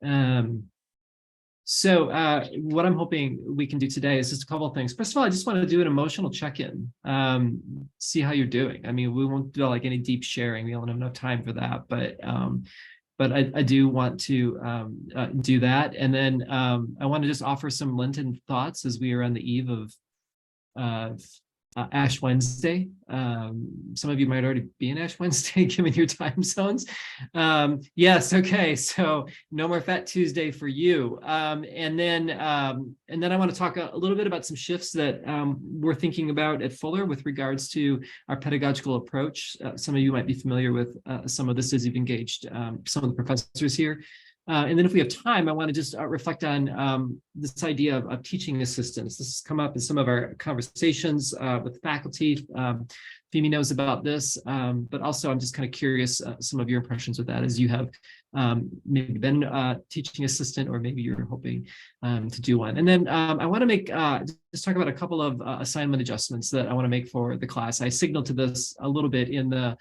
Um, so what I'm hoping we can do today is just a couple of things. First of all, I just want to do an emotional check-in, see how you're doing. I mean, we won't do like any deep sharing. We don't have enough time for that, but I do want to do that. And then I want to just offer some Lenten thoughts as we are on the eve of Ash Wednesday. Some of you might already be in Ash Wednesday, given your time zones. Yes, okay. So no more Fat Tuesday for you. And then I want to talk a little bit about some shifts that we're thinking about at Fuller with regards to our pedagogical approach. Some of you might be familiar with some of this as you've engaged some of the professors here. And then if we have time, I want to just reflect on this idea of teaching assistants. This has come up in some of our conversations with faculty. Femi knows about this, but also I'm just kind of curious some of your impressions with that as you have maybe been a teaching assistant or maybe you're hoping to do one. And then I want to make just talk about a couple of assignment adjustments that I want to make for the class. I signaled to this a little bit in the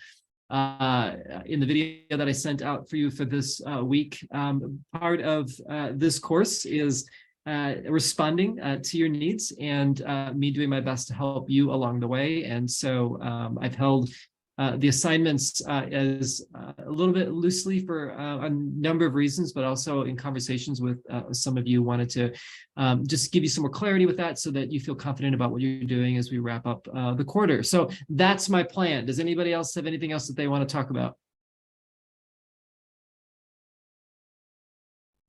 video that I sent out for you for this week. Part of this course is responding to your needs and me doing my best to help you along the way. And so I've held the assignments as a little bit loosely for a number of reasons, but also in conversations with some of you wanted to just give you some more clarity with that so that you feel confident about what you're doing as we wrap up the quarter. So that's my plan. Does anybody else have anything else that they want to talk about?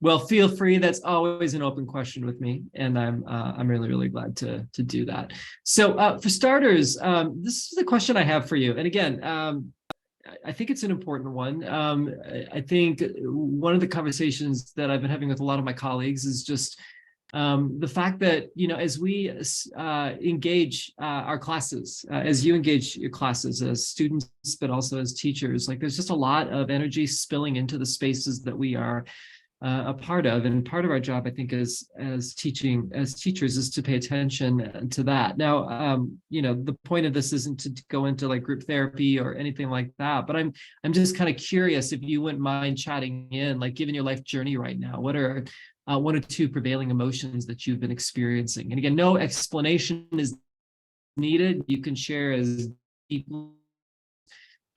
Well, feel free. That's always an open question with me, and I'm really glad to do that. So for starters, this is the question I have for you. And again, I think it's an important one. I think one of the conversations that I've been having with a lot of my colleagues is just the fact that, you know, as we engage our classes, as you engage your classes as students, but also as teachers, like there's just a lot of energy spilling into the spaces that we are a part of, and part of our job, I think, as teachers, is to pay attention to that. Now, you know, the point of this isn't to go into like group therapy or anything like that, but I'm just kind of curious if you wouldn't mind chatting in, like given your life journey right now, what are one or two prevailing emotions that you've been experiencing? And again, no explanation is needed. You can share as deeply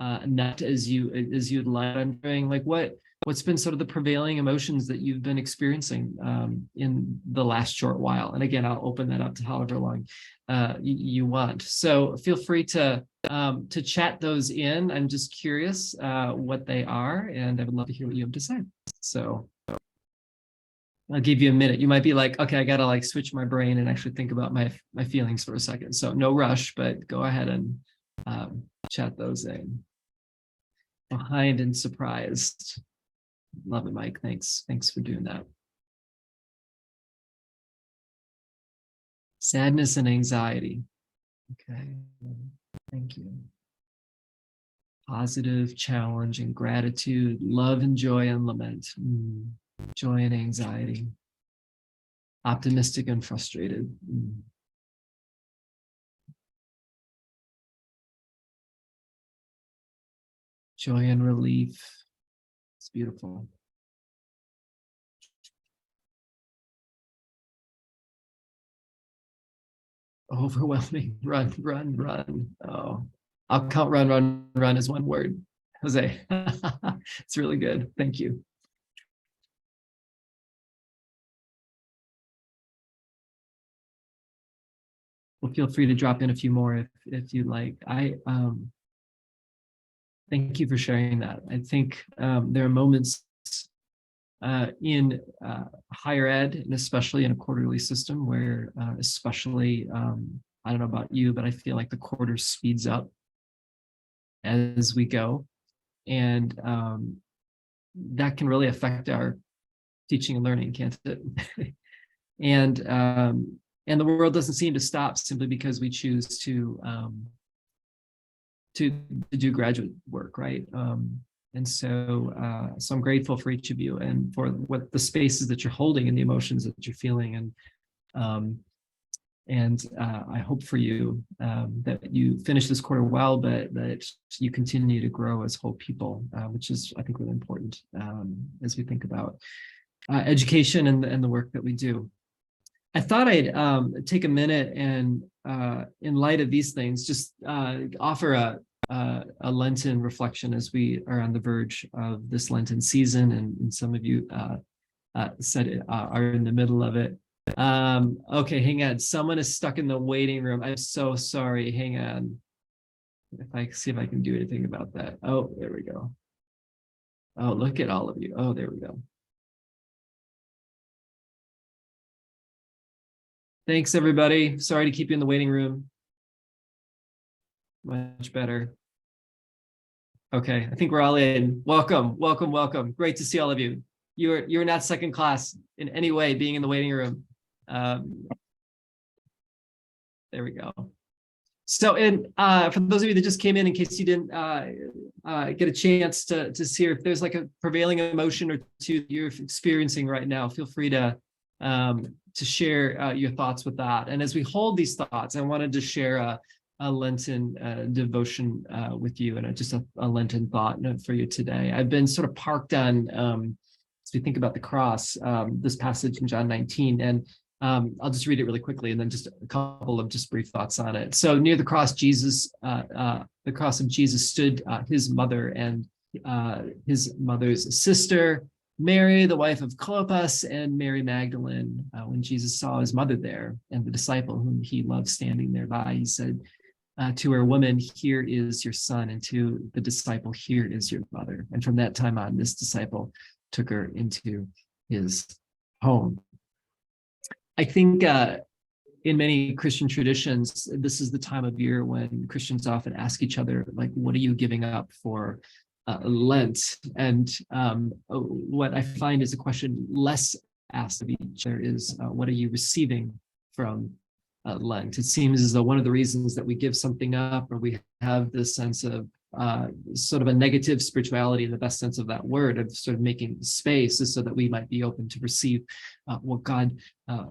not as you'd like. I'm doing like what's been sort of the prevailing emotions that you've been experiencing in the last short while? And again, I'll open that up to however long you want. So feel free to chat those in. I'm just curious what they are, and I would love to hear what you have to say. So I'll give you a minute. You might be like, okay, I gotta like switch my brain and actually think about my feelings for a second. So no rush, but go ahead and chat those in. Behind and surprised. Love it, Mike. Thanks for doing that. Sadness and anxiety. Okay, thank you. Positive, challenge, and gratitude. Love and joy and lament. Joy and anxiety. Optimistic and frustrated. Joy and relief. It's beautiful. Overwhelming. Run. Oh, I'll count run as one word. Jose. It's really good. Thank you. Well, feel free to drop in a few more if you'd like. Thank you for sharing that. I think there are moments in higher ed, and especially in a quarterly system where especially, I don't know about you, but I feel like the quarter speeds up as we go. And that can really affect our teaching and learning, can't it? And the world doesn't seem to stop simply because we choose to do graduate work, right? And so I'm grateful for each of you and for what the spaces that you're holding and the emotions that you're feeling. And I hope for you that you finish this quarter well, but that you continue to grow as whole people, which is, I think, really important as we think about education and the work that we do. I thought I'd take a minute and, in light of these things, just offer a Lenten reflection as we are on the verge of this Lenten season, and some of you said are in the middle of it. Okay, hang on. Someone is stuck in the waiting room. I'm so sorry. Hang on. If I see if I can do anything about that. Oh, there we go. Oh, look at all of you. Oh, there we go. Thanks, everybody. Sorry to keep you in the waiting room. Much better. Okay, I think we're all in. Welcome, welcome, welcome. Great to see all of you. You're not second class in any way being in the waiting room. There we go. So, for those of you that just came in case you didn't get a chance to see if there's like a prevailing emotion or two you're experiencing right now, feel free to share your thoughts with that. And as we hold these thoughts, I wanted to share a Lenten devotion with you, and just a Lenten thought for you today. I've been sort of parked on, as we think about the cross, this passage in John 19, and I'll just read it really quickly, and then just a couple of just brief thoughts on it. So near the cross, the cross of Jesus stood his mother and his mother's sister, Mary, the wife of Clopas, and Mary Magdalene. When Jesus saw his mother there and the disciple whom he loved standing thereby, he said to her, "Woman, here is your son," and to the disciple, "Here is your mother." And from that time on, this disciple took her into his home. I think in many Christian traditions, this is the time of year when Christians often ask each other, like, what are you giving up for Lent? And what I find is a question less asked of each other is, what are you receiving from Lent? It seems as though one of the reasons that we give something up, or we have this sense of sort of a negative spirituality in the best sense of that word, of sort of making space, is so that we might be open to receive what God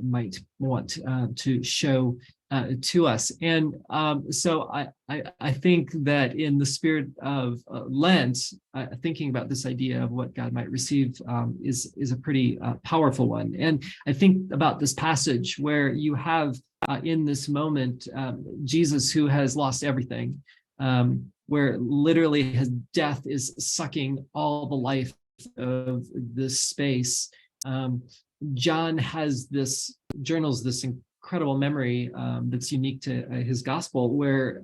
might want to show to us. And so I think that in the spirit of Lent, thinking about this idea of what God might receive is a pretty powerful one. And I think about this passage where you have in this moment Jesus, who has lost everything, where literally his death is sucking all the life of this space. John journals this incredible memory that's unique to his gospel, where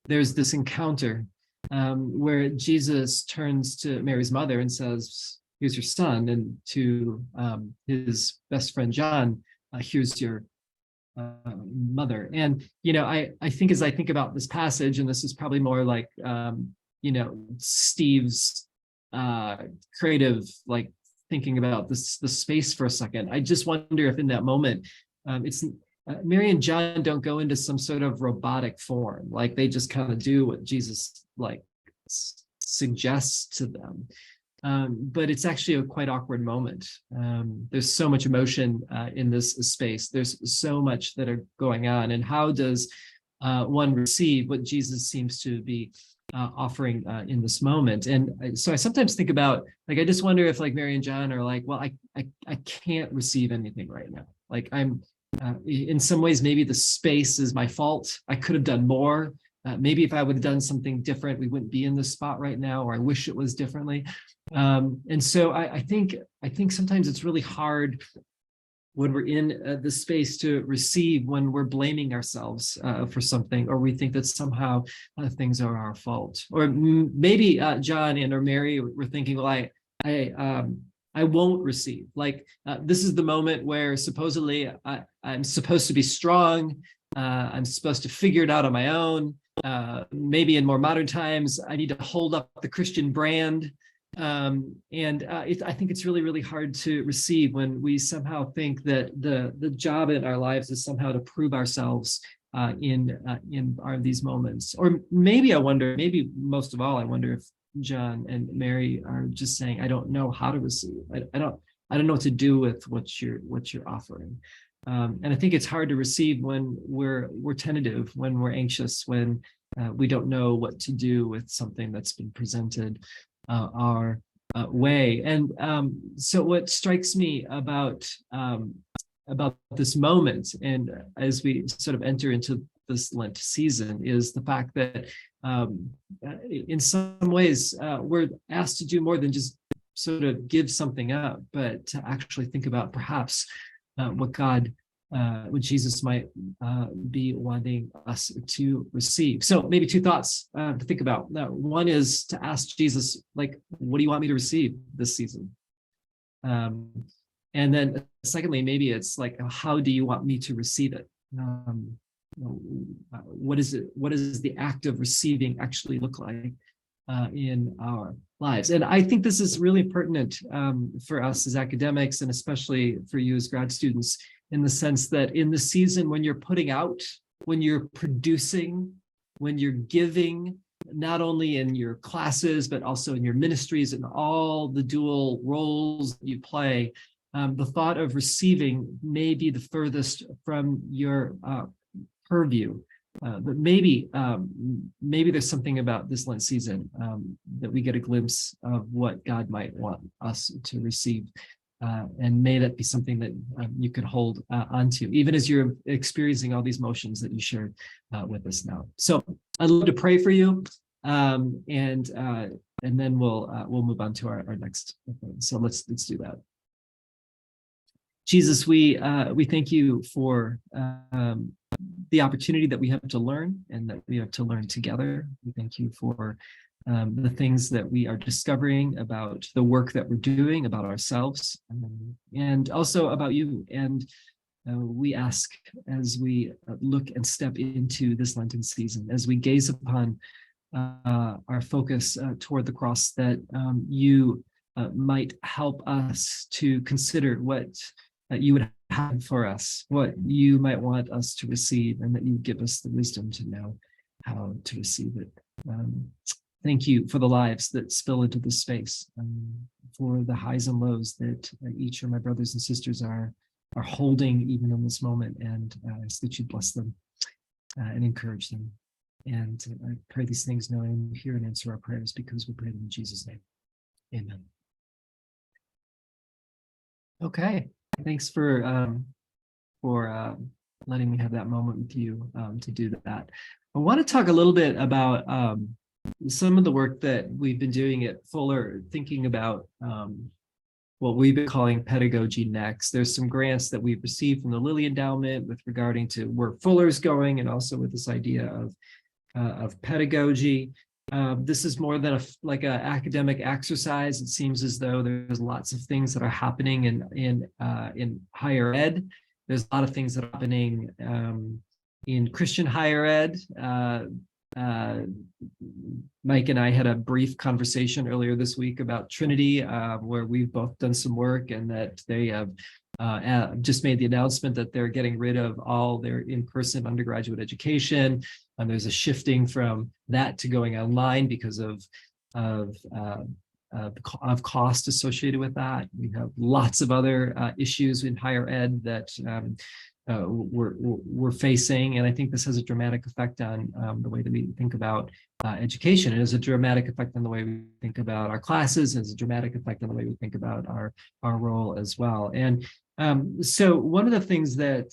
there's this encounter where Jesus turns to Mary's mother and says, "Here's your son," and to his best friend John, "Here's your mother." And I think, as I think about this passage, and this is probably more like Steve's creative, like, thinking about the space for a second, I just wonder if in that moment it's Mary and John don't go into some sort of robotic form, like they just kind of do what Jesus like suggests to them. But it's actually a quite awkward moment. There's so much emotion in this space. There's so much that are going on. And how does one receive what Jesus seems to be offering in this moment? And so I sometimes think about, like, I just wonder if, like, Mary and John are like, well, I can't receive anything right now. Like, I'm in some ways, maybe the space is my fault. I could have done more. Maybe if I would have done something different, we wouldn't be in this spot right now, or I wish it was differently. And so I think sometimes it's really hard when we're in the space to receive, when we're blaming ourselves for something, or we think that somehow things are our fault. Or maybe John and or Mary were thinking, well, I won't receive. Like, this is the moment where supposedly I'm supposed to be strong. I'm supposed to figure it out on my own. Maybe in more modern times, I need to hold up the Christian brand. I think it's really, really hard to receive when we somehow think that the job in our lives is somehow to prove ourselves in these moments. Or maybe I wonder, maybe most of all, I wonder if John and Mary are just saying, I don't know how to receive. I don't know what to do with what you're offering. And I think it's hard to receive when we're tentative, when we're anxious, when we don't know what to do with something that's been presented our way. And so what strikes me about this moment, and as we sort of enter into this Lent season, is the fact that in some ways we're asked to do more than just sort of give something up, but to actually think about perhaps what Jesus might be wanting us to receive. So maybe two thoughts to think about. One is to ask Jesus, like, what do you want me to receive this season? And then secondly, maybe it's like, how do you want me to receive it? What is it? What does the act of receiving actually look like in our lives? And I think this is really pertinent for us as academics, and especially for you as grad students, in the sense that in the season when you're putting out, when you're producing, when you're giving, not only in your classes, but also in your ministries and all the dual roles you play, the thought of receiving may be the furthest from your purview. But maybe there's something about this Lent season that we get a glimpse of what God might want us to receive. And may that be something that you could hold onto, even as you're experiencing all these motions that you shared with us now. So I'd love to pray for you, and then we'll move on to our next thing. So let's do that. Jesus, we thank you for the opportunity that we have to learn, and that we have to learn together. We thank you for the things that we are discovering about the work that we're doing, about ourselves, and also about you. And we ask, as we look and step into this Lenten season, as we gaze upon our focus toward the cross, that you might help us to consider what you would have for us, what you might want us to receive, and that you give us the wisdom to know how to receive it. Thank you for the lives that spill into this space, for the highs and lows that each of my brothers and sisters are holding even in this moment, and I ask that you bless them and encourage them. And I pray these things knowing you hear and answer our prayers, because we pray them in Jesus' name. Amen. Okay, thanks for letting me have that moment with you to do that. I want to talk a little bit about some of the work that we've been doing at Fuller, thinking about what we've been calling Pedagogy Next. There's some grants that we've received from the Lilly Endowment with regarding to where Fuller's going, and also with this idea of pedagogy. This is more than like an academic exercise. It seems as though there's lots of things that are happening in higher ed. There's a lot of things that are happening in Christian higher ed. Mike and I had a brief conversation earlier this week about Trinity, where we've both done some work, and that they have just made the announcement that they're getting rid of all their in-person undergraduate education. And there's a shifting from that to going online because of cost associated with that. We have lots of other issues in higher ed that we're facing, and I think this has a dramatic effect on the way that we think about education. It has a dramatic effect on the way we think about our classes, and has a dramatic effect on the way we think about our role as well. And so one of the things that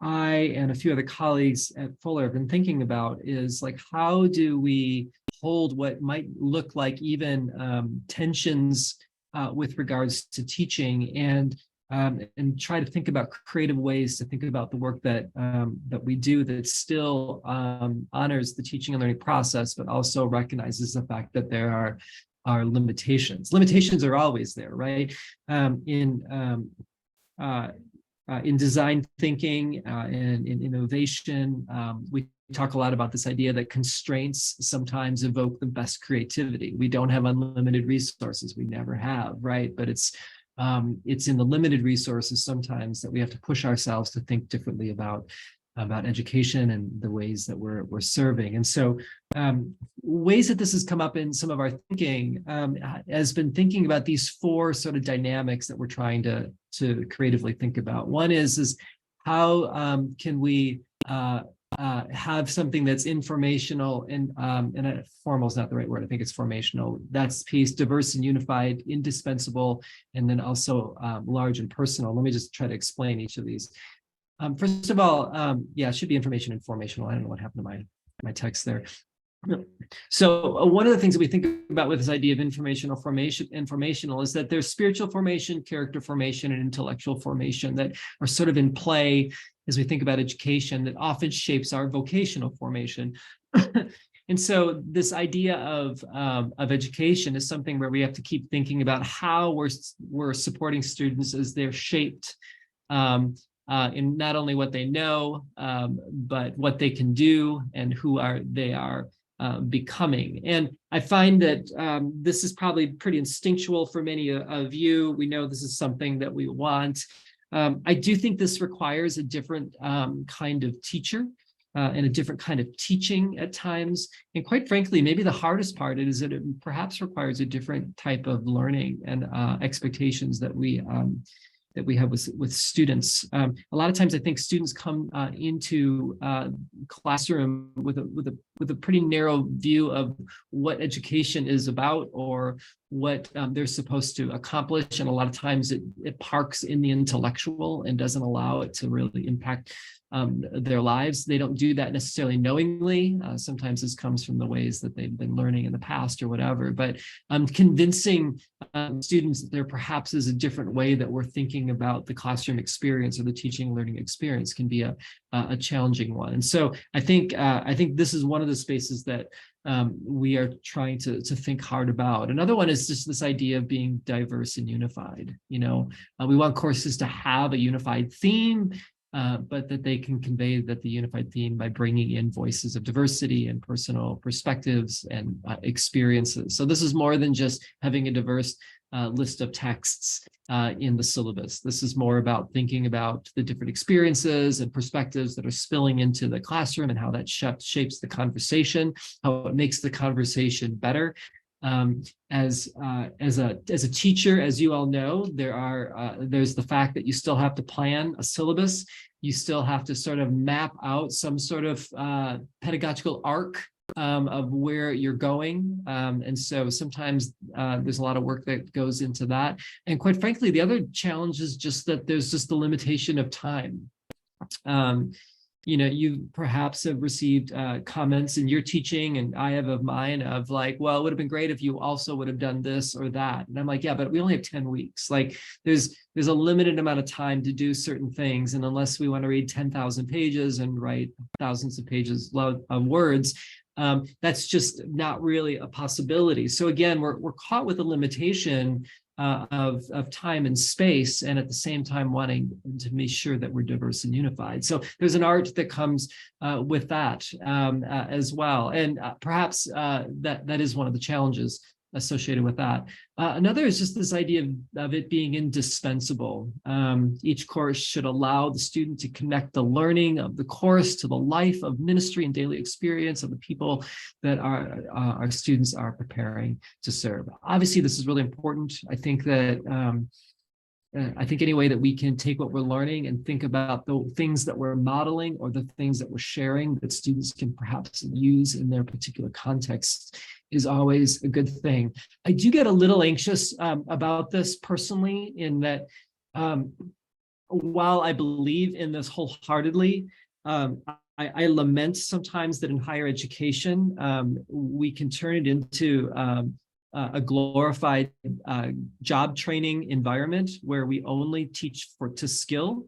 I and a few other colleagues at Fuller have been thinking about is, like, how do we hold what might look like even tensions with regards to teaching, and try to think about creative ways to think about the work that we do that still honors the teaching and learning process, but also recognizes the fact that there are limitations. Limitations are always there, right? In design thinking and in innovation, we talk a lot about this idea that constraints sometimes evoke the best creativity. We don't have unlimited resources. We never have, right? But it's in the limited resources sometimes that we have to push ourselves to think differently about education and the ways that we're serving. And so ways that this has come up in some of our thinking has been thinking about these four sort of dynamics that we're trying to creatively think about. One is how can we have something that's informational and formal is not the right word. I think it's formational. That's piece, diverse and unified, indispensable, and then also large and personal. Let me just try to explain each of these. First of all, yeah, it should be information informational. I don't know what happened to my text there. So one of the things that we think about with this idea of informational is that there's spiritual formation, character formation, and intellectual formation that are sort of in play as we think about education that often shapes our vocational formation. And so this idea of education is something where we have to keep thinking about how we're supporting students as they're shaped in not only what they know, but what they can do and who they are becoming. And I find that this is probably pretty instinctual for many of you. We know this is something that we want. I do think this requires a different kind of teacher and a different kind of teaching at times. And quite frankly, maybe the hardest part is that it perhaps requires a different type of learning and expectations that we have with students. A lot of times I think students come into classroom with a pretty narrow view of what education is about or what they're supposed to accomplish. And a lot of times it parks in the intellectual and doesn't allow it to really impact their lives. They don't do that necessarily knowingly. Sometimes this comes from the ways that they've been learning in the past or whatever, but convincing students that there perhaps is a different way that we're thinking about the classroom experience or the teaching learning experience can be a challenging one. And so I think this is one of the spaces that we are trying to think hard about. Another one is just this idea of being diverse and unified. You know, we want courses to have a unified theme, but that they can convey that the unified theme by bringing in voices of diversity and personal perspectives and experiences. So this is more than just having a diverse list of texts in the syllabus. This is more about thinking about the different experiences and perspectives that are spilling into the classroom and how that shapes the conversation, how it makes the conversation better. As a teacher, as you all know, there's the fact that you still have to plan a syllabus. You still have to sort of map out some sort of pedagogical arc of where you're going. And so sometimes there's a lot of work that goes into that. And quite frankly, the other challenge is just that there's just the limitation of time. You know, you perhaps have received comments in your teaching, and I have of mine, of like, well, it would have been great if you also would have done this or that. And I'm like, yeah, but we only have 10 weeks. Like there's a limited amount of time to do certain things. And unless we want to read 10,000 pages and write thousands of pages of words, that's just not really a possibility. So again, we're caught with a limitation of time and space, and at the same time wanting to make sure that we're diverse and unified. So there's an art that comes with that as well, and perhaps that is one of the challenges associated with that. Another is just this idea of it being indispensable. Each course should allow the student to connect the learning of the course to the life of ministry and daily experience of the people that our students are preparing to serve. Obviously, this is really important. I think that any way that we can take what we're learning and think about the things that we're modeling or the things that we're sharing that students can perhaps use in their particular context is always a good thing. I do get a little anxious about this personally, in that while I believe in this wholeheartedly, I lament sometimes that in higher education, we can turn it into a glorified job training environment where we only teach to skill,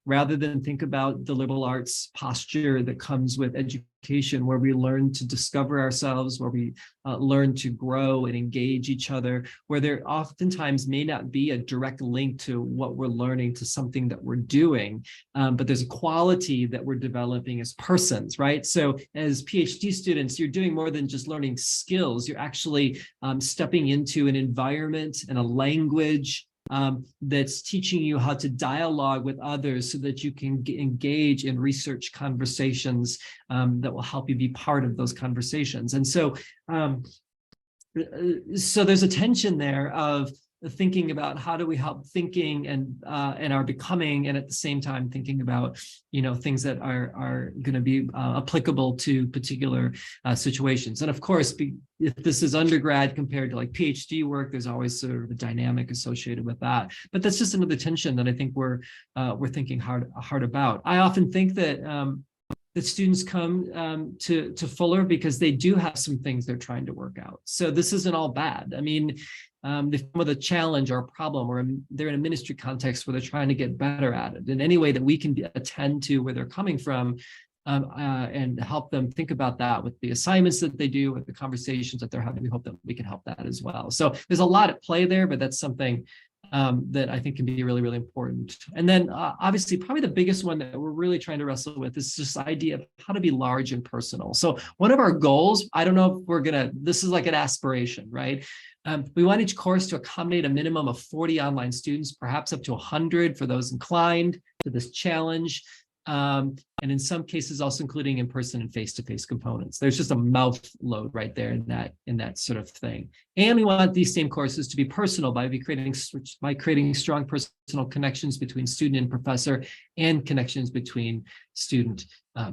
rather than think about the liberal arts posture that comes with education, where we learn to discover ourselves, where we learn to grow and engage each other, where there oftentimes may not be a direct link to what we're learning to something that we're doing, but there's a quality that we're developing as persons, right? So as PhD students, you're doing more than just learning skills. You're actually stepping into an environment and a language that's teaching you how to dialogue with others so that you can engage in research conversations that will help you be part of those conversations. And so, so there's a tension there of thinking about how do we help thinking and our becoming, and at the same time thinking about, things that are going to be applicable to particular situations. And of course, if this is undergrad compared to like PhD work, there's always sort of a dynamic associated with that. But that's just another tension that I think we're thinking hard about. I often think that students come to Fuller because they do have some things they're trying to work out. So this isn't all bad. I mean, they come with a challenge or a problem, or they're in a ministry context where they're trying to get better at it in any way that we can attend to where they're coming from, and help them think about that with the assignments that they do, with the conversations that they're having. We hope that we can help that as well. So there's a lot at play there, but that's something that I think can be really, really important. And then obviously, probably the biggest one that we're really trying to wrestle with is this idea of how to be large and personal. So one of our goals, I don't know if this is like an aspiration, right? We want each course to accommodate a minimum of 40 online students, perhaps up to 100 for those inclined to this challenge. And in some cases, also including in-person and face-to-face components. There's just a mouth load right there in that sort of thing. And we want these same courses to be personal by creating strong personal connections between student and professor, and connections between student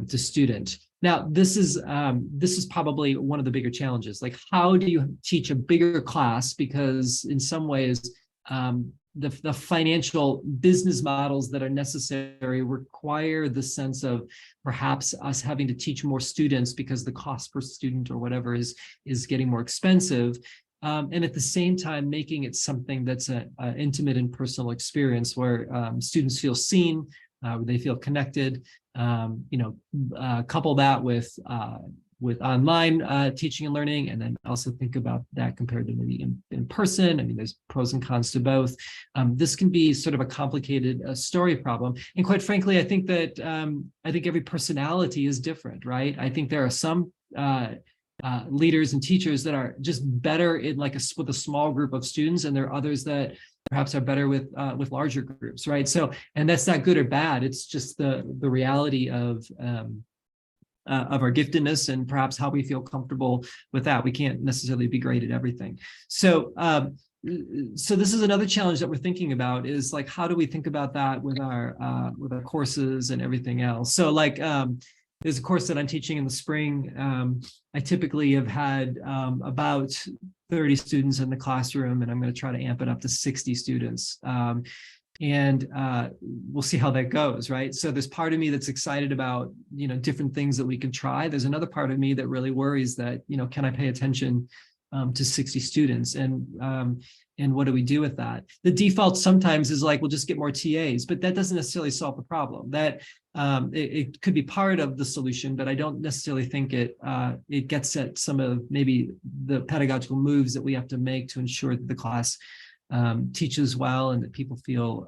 to student. Now, this is probably one of the bigger challenges. Like, how do you teach a bigger class? Because in some ways, the financial business models that are necessary require the sense of perhaps us having to teach more students because the cost per student or whatever is getting more expensive. And at the same time, making it something that's an intimate and personal experience where students feel seen, they feel connected. Couple that with online teaching and learning, and then also think about that compared to maybe in person. I mean, there's pros and cons to both. This can be sort of a complicated story problem. And quite frankly, I think that every personality is different, right? I think there are some leaders and teachers that are just better in with a small group of students, and there are others that perhaps are better with larger groups, right? So, and that's not good or bad. It's just the reality of our giftedness and perhaps how we feel comfortable with that. We can't necessarily be great at everything. So, so this is another challenge that we're thinking about, is like, how do we think about that with our courses and everything else? So like, there's a course that I'm teaching in the spring. I typically have had about 30 students in the classroom, and I'm going to try to amp it up to 60 students. And we'll see how that goes, right? So there's part of me that's excited about, different things that we can try. There's another part of me that really worries that, can I pay attention to 60 students? And what do we do with that? The default sometimes is like, we'll just get more TAs, but that doesn't necessarily solve the problem. That it could be part of the solution, but I don't necessarily think it gets at some of maybe the pedagogical moves that we have to make to ensure that the class teaches well and that people feel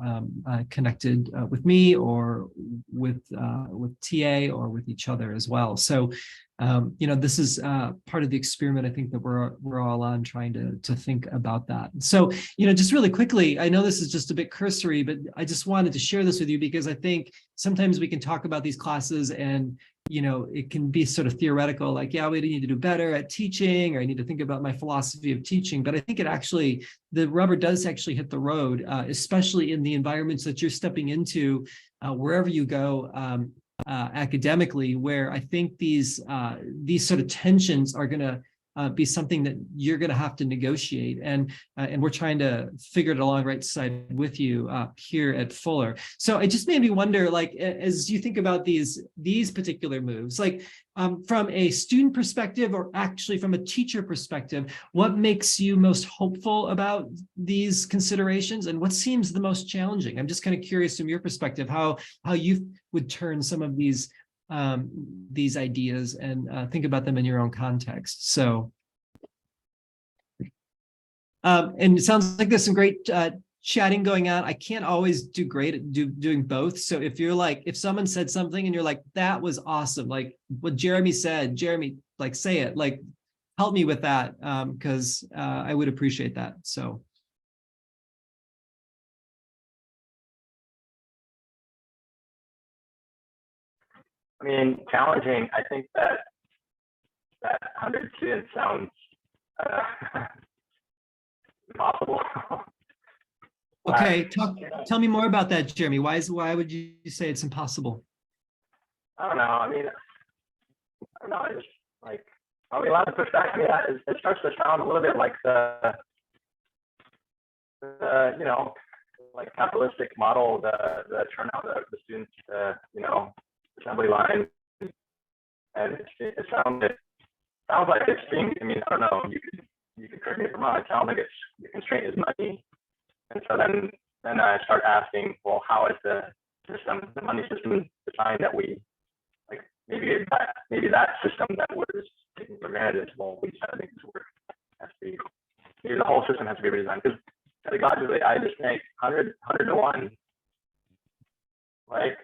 connected with me or with TA or with each other as well. So, this is part of the experiment. I think that we're all on, trying to think about that. So, just really quickly, I know this is just a bit cursory, but I just wanted to share this with you because I think sometimes we can talk about these classes and it can be sort of theoretical, like, yeah, we need to do better at teaching, or I need to think about my philosophy of teaching. But I think the rubber does actually hit the road, especially in the environments that you're stepping into, wherever you go academically, where I think these sort of tensions are going to be something that you're going to have to negotiate, and we're trying to figure it along right side with you here at Fuller. So it just made me wonder, like, as you think about these particular moves, like from a student perspective, or actually from a teacher perspective, what makes you most hopeful about these considerations, and what seems the most challenging? I'm just kind of curious from your perspective how you would turn some of these ideas and think about them in your own context. So, and it sounds like there's some great chatting going on. I can't always do great at doing both. So if someone said something and you're like, that was awesome, like what Jeremy said, Jeremy, like, say it, like, help me with that, because I would appreciate that. So. I mean, challenging. I think that 100 students sounds impossible. Okay, you know, tell me more about that, Jeremy. Why would you say it's impossible? I don't know. I mean, I don't know. I just like, are we allowed to push back? I mean, it starts to sound a little bit like you know, like capitalistic model, the turnout of the students, you know, assembly line, and it sounds like it's being. I mean, I don't know. You could correct me if I'm wrong. It sounds like it's the constraint is money, and so then I start asking, well, how is the money system designed that we like? Maybe that system that was taken for granted is, well, we just have to make this work. Has to be, maybe the whole system has to be redesigned, because pedagogically, I just think 100 to 1, like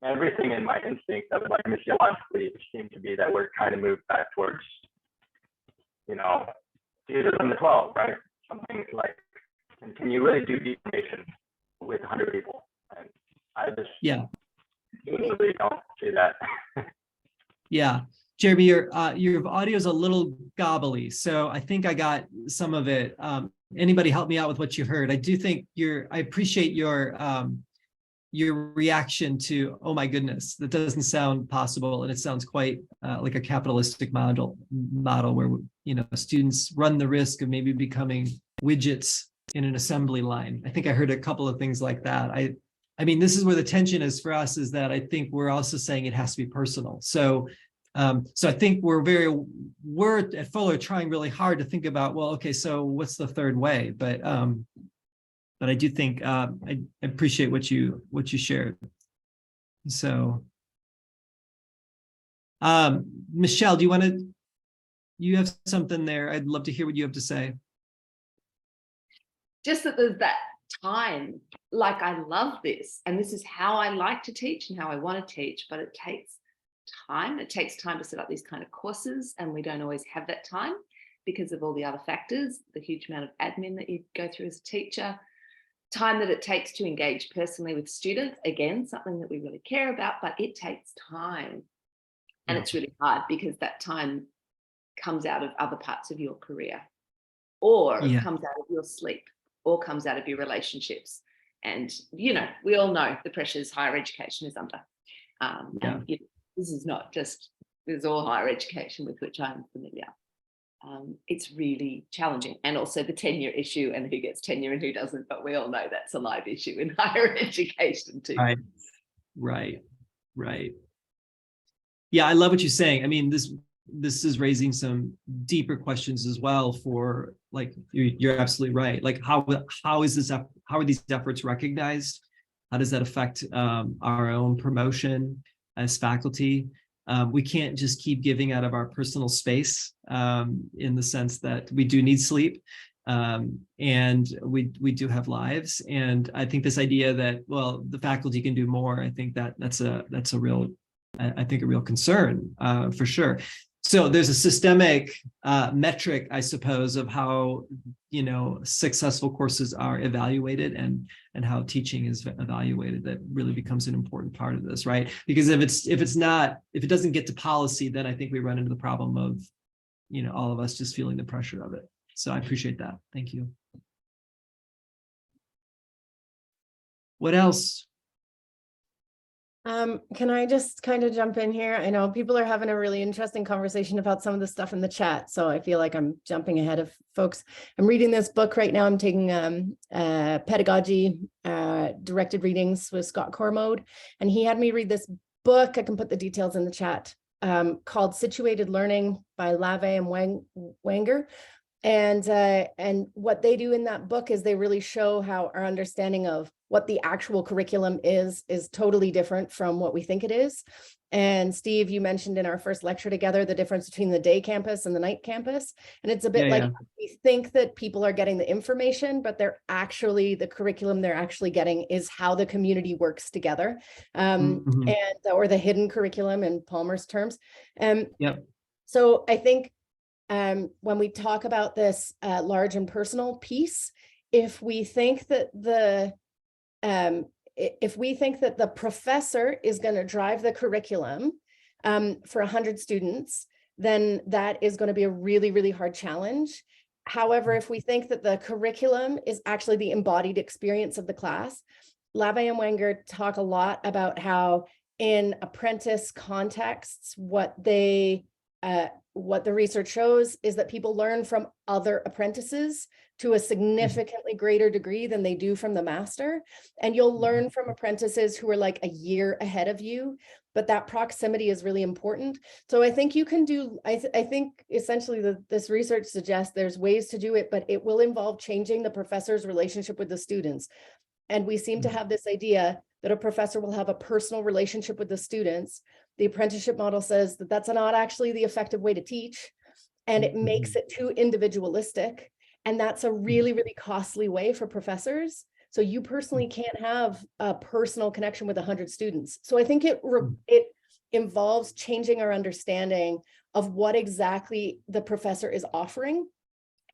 everything in my instinct of like missiologically seemed to be that we're trying to move back towards, you know, theater in the 12, right? Something like, can you really do deformation with 100 people? And I just really don't see that. Yeah. Jeremy, your audio is a little gobbly, so I think I got some of it. Anybody help me out with what you heard? I do think I appreciate your reaction to, oh my goodness, that doesn't sound possible, and it sounds quite like a capitalistic model where, you know, students run the risk of maybe becoming widgets in an assembly line. I think I heard a couple of things like that. I mean, this is where the tension is for us, is that I think we're also saying it has to be personal. So I think we're at Fuller trying really hard to think about, well, okay, so what's the third way? But I do think I appreciate what you shared. So, Michelle, you have something there? I'd love to hear what you have to say. Just that there's that time, like I love this, and this is how I like to teach and how I want to teach, but it takes time. It takes time to set up these kind of courses, and we don't always have that time because of all the other factors, the huge amount of admin that you go through as a teacher, time that it takes to engage personally with students, again, something that we really care about, but it takes time. And it's really hard because that time comes out of other parts of your career, or comes out of your sleep, or comes out of your relationships. And, you know, we all know the pressures higher education is under. And you know, this is not just, this is all higher education with which I'm familiar. It's really challenging. And also the tenure issue and who gets tenure and who doesn't, but we all know that's a live issue in higher education too. Right. Yeah, I love what you're saying. I mean, this is raising some deeper questions as well for, like, you're absolutely right. Like, how are these efforts recognized? How does that affect our own promotion as faculty? We can't just keep giving out of our personal space, in the sense that we do need sleep, and we do have lives. And I think this idea that, well, the faculty can do more, I think that's a real concern, for sure. So there's a systemic metric, I suppose, of how, you know, successful courses are evaluated and how teaching is evaluated, that really becomes an important part of this, right? Because if it doesn't get to policy, then I think we run into the problem of, you know, all of us just feeling the pressure of it. So I appreciate that. Thank you. What else? Can I just kind of jump in here? I know people are having a really interesting conversation about some of the stuff in the chat, so I feel like I'm jumping ahead of folks. I'm reading this book right now. I'm taking pedagogy directed readings with Scott Cormode, and he had me read this book. I can put the details in the chat, called Situated Learning by Lave and Wenger. And what they do in that book is they really show how our understanding of what the actual curriculum is totally different from what we think it is. And Steve, you mentioned in our first lecture together the difference between the day campus and the night campus. And it's a bit we think that people are getting the information, but the curriculum they're actually getting is how the community works together, or the hidden curriculum in Palmer's terms. So I think when we talk about this large and personal piece, if we think that the professor is going to drive the curriculum for 100 students, then that is going to be a really, really hard challenge. However, if we think that the curriculum is actually the embodied experience of the class, Lavey and Wenger talk a lot about how in apprentice contexts, what the research shows is that people learn from other apprentices to a significantly greater degree than they do from the master. And you'll learn from apprentices who are like a year ahead of you, but that proximity is really important. So I think you can do, I think essentially this research suggests there's ways to do it, but it will involve changing the professor's relationship with the students. And we seem to have this idea that a professor will have a personal relationship with the students. The apprenticeship model says that that's not actually the effective way to teach, and it makes it too individualistic. And that's a really, really costly way for professors. So you personally can't have a personal connection with 100 students. So I think it involves changing our understanding of what exactly the professor is offering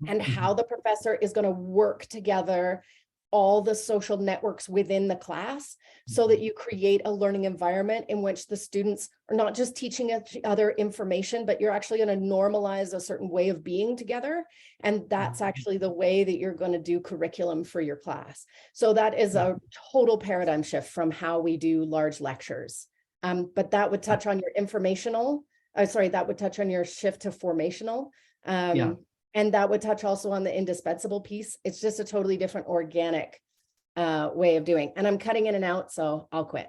and how the professor is going to work together all the social networks within the class so that you create a learning environment in which the students are not just teaching each other information, but you're actually going to normalize a certain way of being together. And that's actually the way that you're going to do curriculum for your class. So that is a total paradigm shift from how we do large lectures. But that would touch on your that would touch on your shift to formational. And that would touch also on the indispensable piece. It's just a totally different organic way of doing. And I'm cutting in and out, so I'll quit.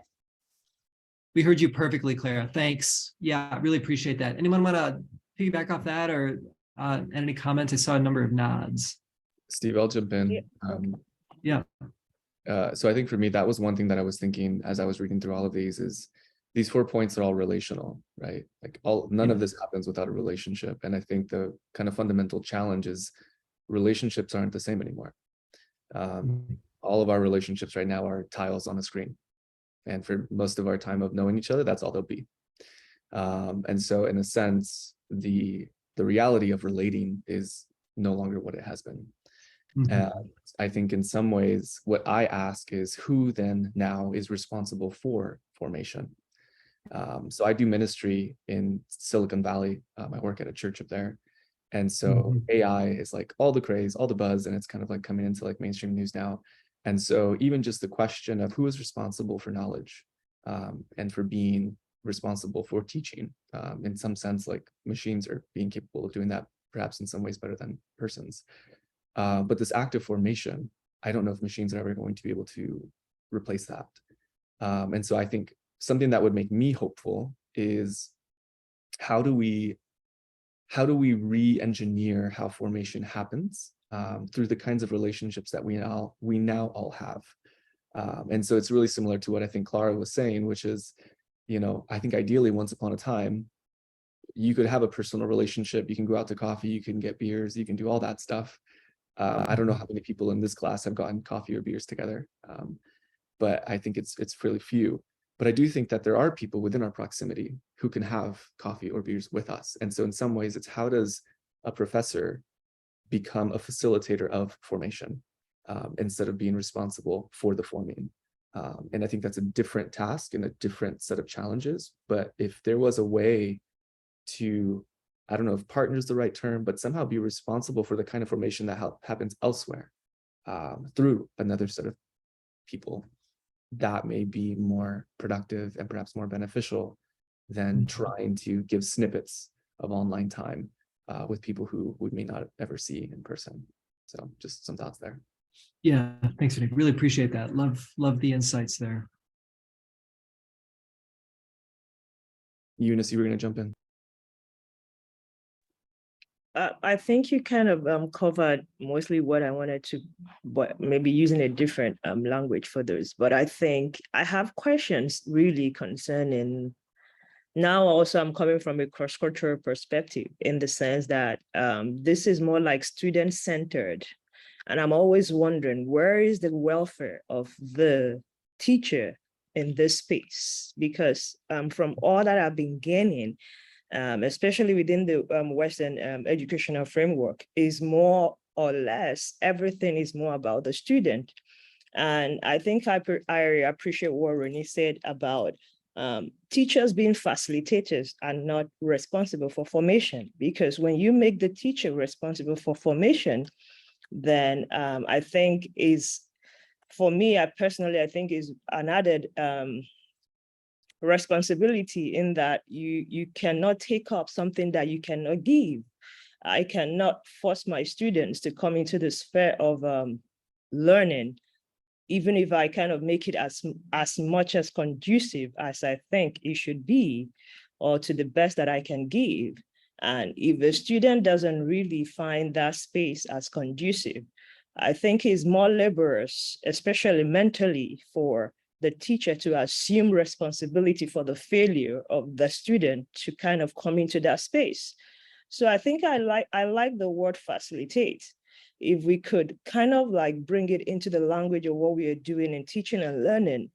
We heard you perfectly, Clara. Thanks. Yeah, I really appreciate that. Anyone want to piggyback off that or any comments? I saw a number of nods. Steve, I'll jump in. So I think for me, that was one thing that I was thinking as I was reading through all of these is these 4 points are all relational, right? Like none of this happens without a relationship. And I think the kind of fundamental challenge is relationships aren't the same anymore. All of our relationships right now are tiles on a screen. And for most of our time of knowing each other, that's all they'll be. And so in a sense, the reality of relating is no longer what it has been. I think in some ways, what I ask is who then now is responsible for formation? So I do ministry in Silicon Valley. I work at a church up there. And so AI is like all the craze, all the buzz, and it's kind of like coming into like mainstream news now. And so even just the question of who is responsible for knowledge and for being responsible for teaching, in some sense, like machines are being capable of doing that, perhaps in some ways better than persons. But this active formation, I don't know if machines are ever going to be able to replace that. And so I think something that would make me hopeful is how do we re-engineer how formation happens through the kinds of relationships that we now all have. And so it's really similar to what I think Clara was saying, which is, I think ideally once upon a time, you could have a personal relationship, you can go out to coffee, you can get beers, you can do all that stuff. I don't know how many people in this class have gotten coffee or beers together, but I think it's fairly few. But I do think that there are people within our proximity who can have coffee or beers with us. And so in some ways, it's how does a professor become a facilitator of formation instead of being responsible for the forming? And I think that's a different task and a different set of challenges. But if there was a way to, I don't know if partner is the right term, but somehow be responsible for the kind of formation that happens elsewhere through another set of people, that may be more productive and perhaps more beneficial than trying to give snippets of online time with people who we may not ever see in person. So just some thoughts there. Yeah, thanks, Nick. Really appreciate that. Love the insights there. Eunice, you were going to jump in. I think you kind of covered mostly what I wanted to, but maybe using a different language for those. But I think I have questions really concerning, now also I'm coming from a cross-cultural perspective in the sense that this is more like student-centered. And I'm always wondering, where is the welfare of the teacher in this space? Because from all that I've been gaining, especially within the Western educational framework, is more or less, everything is more about the student. And I think I appreciate what Renee said about teachers being facilitators are not responsible for formation, because when you make the teacher responsible for formation, then I think for me, I think is an added responsibility, in that you cannot take up something that you cannot give. I cannot force my students to come into the sphere of learning, even if I kind of make it as much as conducive as I think it should be, or to the best that I can give. And if the student doesn't really find that space as conducive, I think it's more laborious, especially mentally, for the teacher to assume responsibility for the failure of the student to kind of come into that space. So I think I like the word facilitate. If we could kind of like bring it into the language of what we are doing in teaching and learning,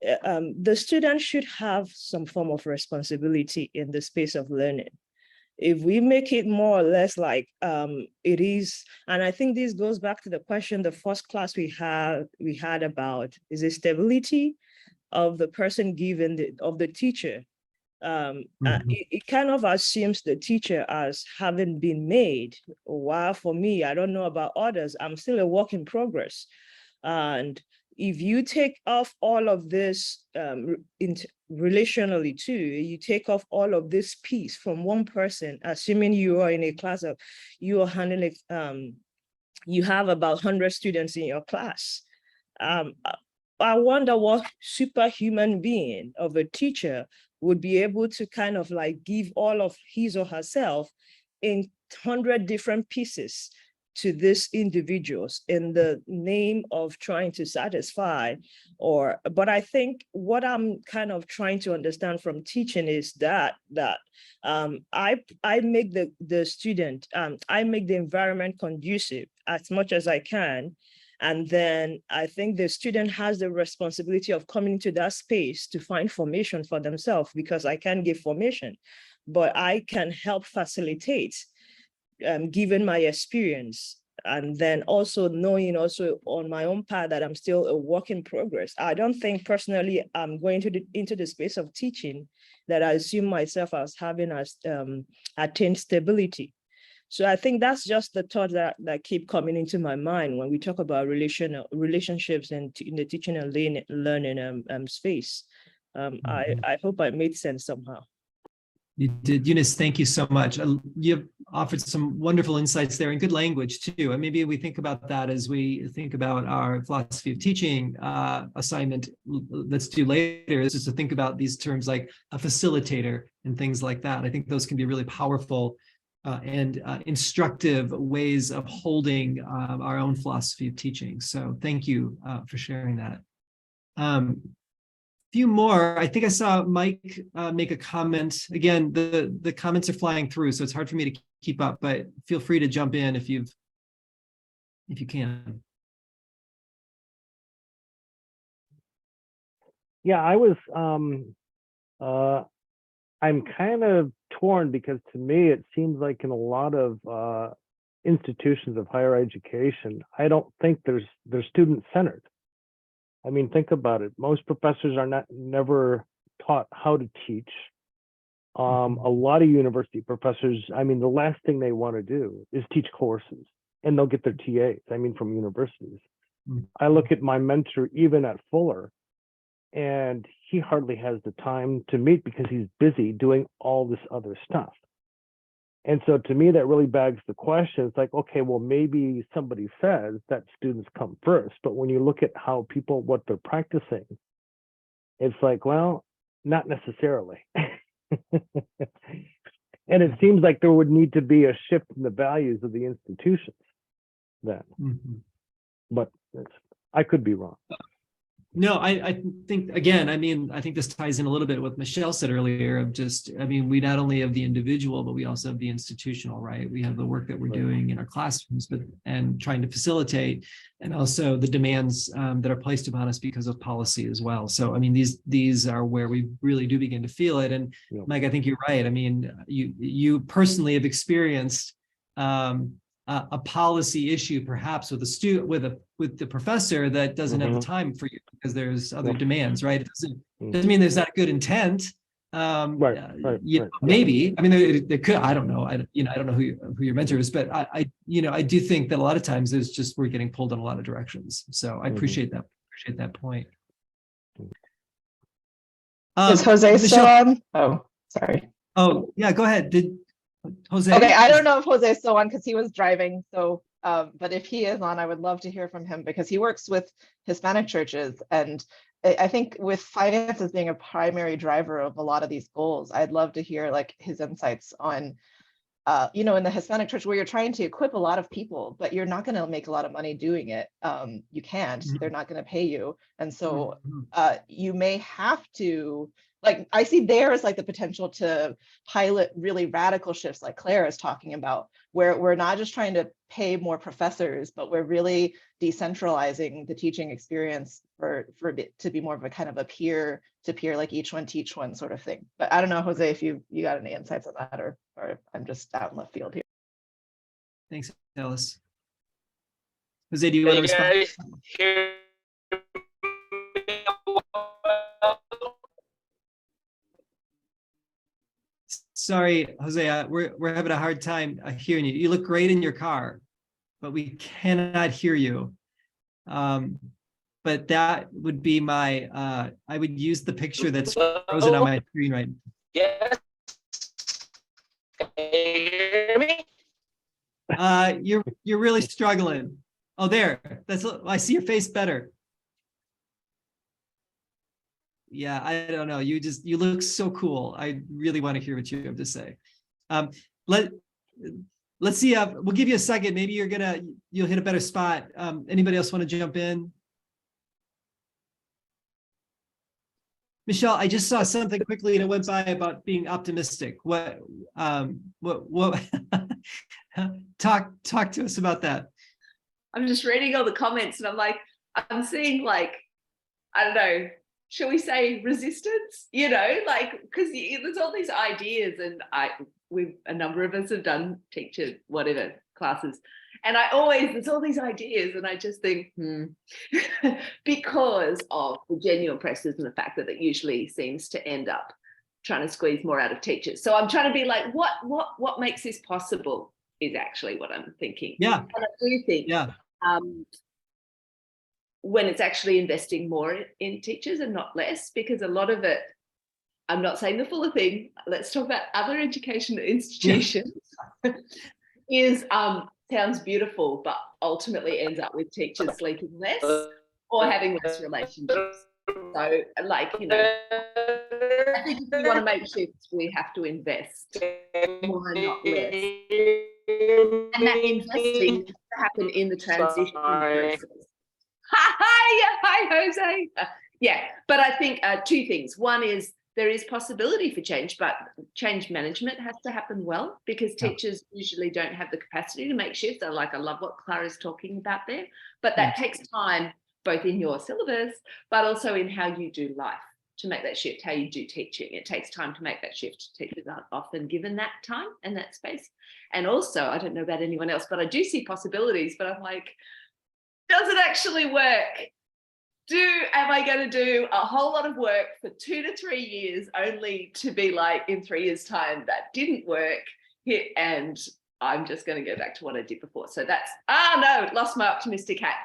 the student should have some form of responsibility in the space of learning. If we make it more or less like it is, and I think this goes back to the question, the first class we had about, is it stability of the person given, of the teacher? It kind of assumes the teacher as having been made. While for me, I don't know about others, I'm still a work in progress. And if you take off all of this relationally too, you take off all of this piece from one person, assuming you are in a class of, you are handling, you have about 100 students in your class. I wonder what superhuman being of a teacher would be able to kind of like give all of his or herself in 100 different pieces to these individuals in the name of trying to satisfy, but I think what I'm kind of trying to understand from teaching is that I make the student, I make the environment conducive as much as I can. And then I think the student has the responsibility of coming to that space to find formation for themselves, because I can't give formation, but I can help facilitate, given my experience, and then also knowing also on my own part that I'm still a work in progress. I don't think personally I'm going into the space of teaching that I assume myself as having attained stability. So I think that's just the thoughts that keep coming into my mind when we talk about relationships in the teaching and learning space. I hope I made sense somehow. You did, Eunice, thank you so much. You've offered some wonderful insights there and good language too. And maybe we think about that as we think about our philosophy of teaching assignment let's do later, is just to think about these terms like a facilitator and things like that. I think those can be really powerful and instructive ways of holding our own philosophy of teaching. So thank you for sharing that. Few more. I think I saw Mike make a comment. Again, the comments are flying through, so it's hard for me to keep up, but feel free to jump in if you can. Yeah, I'm kind of torn, because to me, it seems like in a lot of institutions of higher education, I don't think they're student-centered. I mean, think about it. Most professors are never taught how to teach. A lot of university professors, I mean, the last thing they want to do is teach courses, and they'll get their TAs, I mean, from universities. I look at my mentor, even at Fuller, and he hardly has the time to meet because he's busy doing all this other stuff. And so to me, that really begs the question. It's like, okay, well, maybe somebody says that students come first, but when you look at how people, what they're practicing, it's like, well, not necessarily. And it seems like there would need to be a shift in the values of the institutions then. But I could be wrong. No, I think, again, I mean, I think this ties in a little bit with what Michelle said earlier of just, I mean, we not only have the individual, but we also have the institutional, right? We have the work that we're doing in our classrooms, and trying to facilitate, and also the demands that are placed upon us because of policy as well. So, I mean, these are where we really do begin to feel it. And Mike, I think you're right. I mean, you personally have experienced a policy issue, perhaps with a student, with the professor that doesn't have the time for you because there's other demands, right? It doesn't mean there's not good intent. Maybe. I mean, there could. I don't know. I don't know who your mentor is, but I do think that a lot of times there's just we're getting pulled in a lot of directions. So I appreciate that. Appreciate that point. Is Jose still Michelle, on? Oh, sorry. Oh yeah, go ahead. Did Jose? Okay, I don't know if Jose is still on because he was driving. So, but if he is on, I would love to hear from him because he works with Hispanic churches, and I think with finances being a primary driver of a lot of these goals, I'd love to hear like his insights on, in the Hispanic church where you're trying to equip a lot of people, but you're not going to make a lot of money doing it. You can't. They're not going to pay you, and so you may have to. Like I see there as like the potential to pilot really radical shifts like Claire is talking about, where we're not just trying to pay more professors, but we're really decentralizing the teaching experience for it to be more of a kind of a peer to peer, like each one teach one sort of thing. But I don't know, Jose, if you got any insights on that, or I'm just out in left field here. Thanks, Alice. Jose, do you want to respond? Sorry, Jose, we're having a hard time hearing you. You look great in your car, but we cannot hear you. But that would be my, I would use the picture that's frozen on my screen right now. Yes. Can you hear me? You're really struggling. Oh, there. I see your face better. Yeah, I don't know. You look so cool. I really want to hear what you have to say. Let's see. We'll give you a second. Maybe you'll hit a better spot. Anybody else want to jump in? Michelle, I just saw something quickly and it went by about being optimistic. What talk to us about that. I'm just reading all the comments and I'm seeing like, I don't know, shall we say resistance, because there's all these ideas, and a number of us have done teacher, whatever classes. And there's all these ideas and I just think, because of the genuine pressures and the fact that it usually seems to end up trying to squeeze more out of teachers. So I'm trying to be like, what makes this possible is actually what I'm thinking. Yeah. And I do think, when it's actually investing more in teachers and not less, because a lot of it, I'm not saying the fuller thing, let's talk about other education institutions, sounds beautiful, but ultimately ends up with teachers sleeping less or having less relationships. So I think if we want to make shifts, we have to invest more and not less. And that investing has to happen in the transition process. Hi, Jose. Yeah, but I think two things. One is there is possibility for change, but change management has to happen well, because teachers usually don't have the capacity to make shifts. I love what Clara's talking about there, but that takes time, both in your syllabus, but also in how you do life to make that shift, how you do teaching. It takes time to make that shift. Teachers aren't often given that time and that space. And also, I don't know about anyone else, but I do see possibilities, but I'm like, does it actually work? Am I going to do a whole lot of work for 2 to 3 years only to be like, in 3 years' time, that didn't work, and I'm just going to go back to what I did before? So that's, lost my optimistic hat.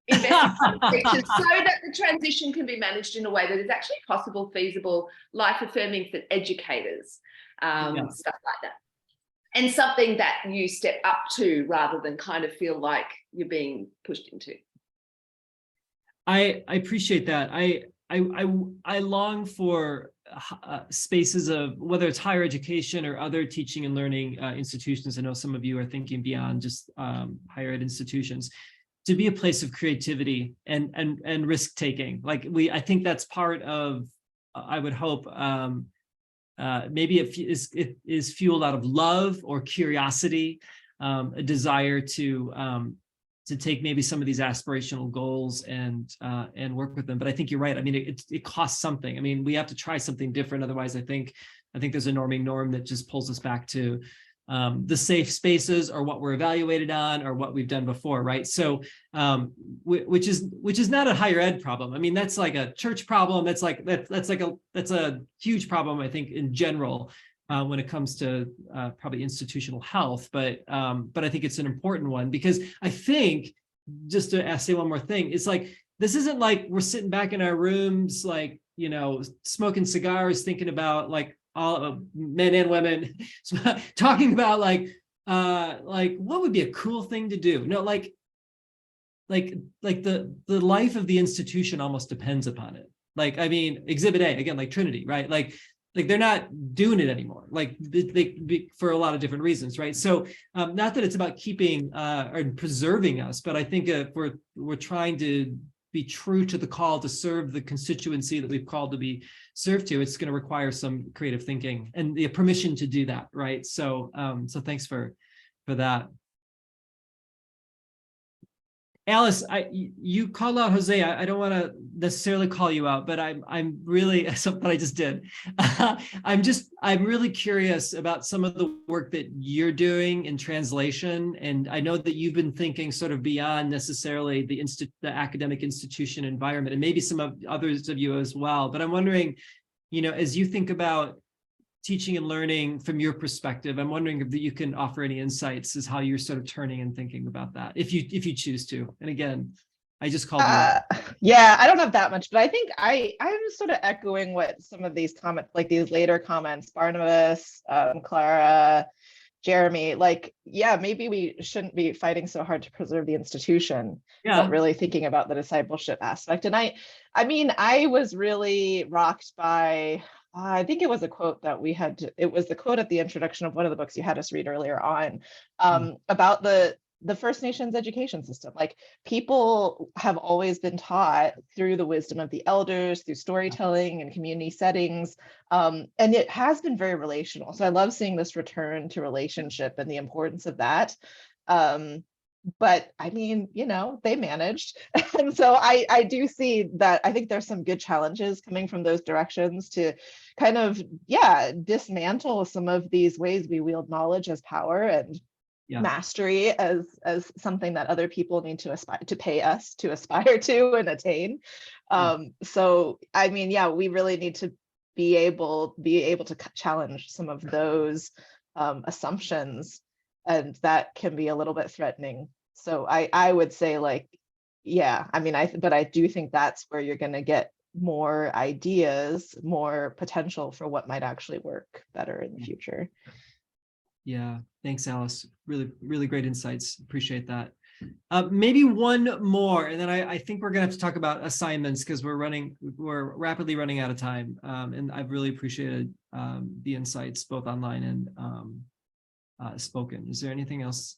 Invest in teachers so that the transition can be managed in a way that is actually possible, feasible, life-affirming for educators, stuff like that. And something that you step up to rather than kind of feel like you're being pushed into. I appreciate that. I long for spaces of, whether it's higher education or other teaching and learning institutions. I know some of you are thinking beyond just higher ed institutions, to be a place of creativity and risk taking. I think that's part of, I would hope, maybe it is fueled out of love or curiosity, a desire to take maybe some of these aspirational goals and work with them. But I think you're right. I mean, it costs something. I mean, we have to try something different. Otherwise, I think there's a norming norm that just pulls us back to the safe spaces or what we're evaluated on or what we've done before, right? So which is not a higher ed problem. I mean, that's like a church problem. That's a huge problem, I think, in general, when it comes to probably institutional health. But I think it's an important one, because I think, just to say one more thing, it's like, this isn't like we're sitting back in our rooms, like, you know, smoking cigars, thinking about like all men and women talking about like what would be a cool thing to do. No, like the life of the institution almost depends upon it. Like, I mean, Exhibit A, again, like Trinity, right? Like they're not doing it anymore, like they for a lot of different reasons, right? So not that it's about keeping or preserving us, but I think we're trying to be true to the call to serve the constituency that we've called to be served to. It's going to require some creative thinking and the permission to do that, right? So so thanks for that. Alice, you called out Jose. I don't want to necessarily call you out, but I'm really, something I just did. I'm really curious about some of the work that you're doing in translation, and I know that you've been thinking sort of beyond necessarily the academic institution environment, and maybe some of others of you as well. But I'm wondering, you know, as you think about teaching and learning from your perspective, I'm wondering if you can offer any insights as how you're sort of turning and thinking about that, if you choose to. And again, I just called you out. Yeah, I don't have that much, but I think I'm sort of echoing what some of these comments, like these later comments, Barnabas, Clara, Jeremy, like, yeah, maybe we shouldn't be fighting so hard to preserve the institution, but really thinking about the discipleship aspect. And I mean, I was really rocked by, I think it was a quote that we had, it was the quote at the introduction of one of the books you had us read earlier on, about the First Nations education system. Like, people have always been taught through the wisdom of the elders, through storytelling and community settings. And it has been very relational. So I love seeing this return to relationship and the importance of that. But I mean, you know, they managed. And so I do see that. I think there's some good challenges coming from those directions to kind of, dismantle some of these ways we wield knowledge as power and mastery as something that other people need to aspire to, pay us to aspire to and attain. So I mean, we really need to be able to challenge some of those assumptions, and that can be a little bit threatening. So I would say, like, I mean, but I do think that's where you're going to get more ideas, more potential for what might actually work better in the future. Yeah, thanks, Alice. Really, really great insights. Appreciate that. Maybe one more, and then I think we're gonna have to talk about assignments, because we're rapidly running out of time. And I've really appreciated the insights, both online and spoken. Is there anything else?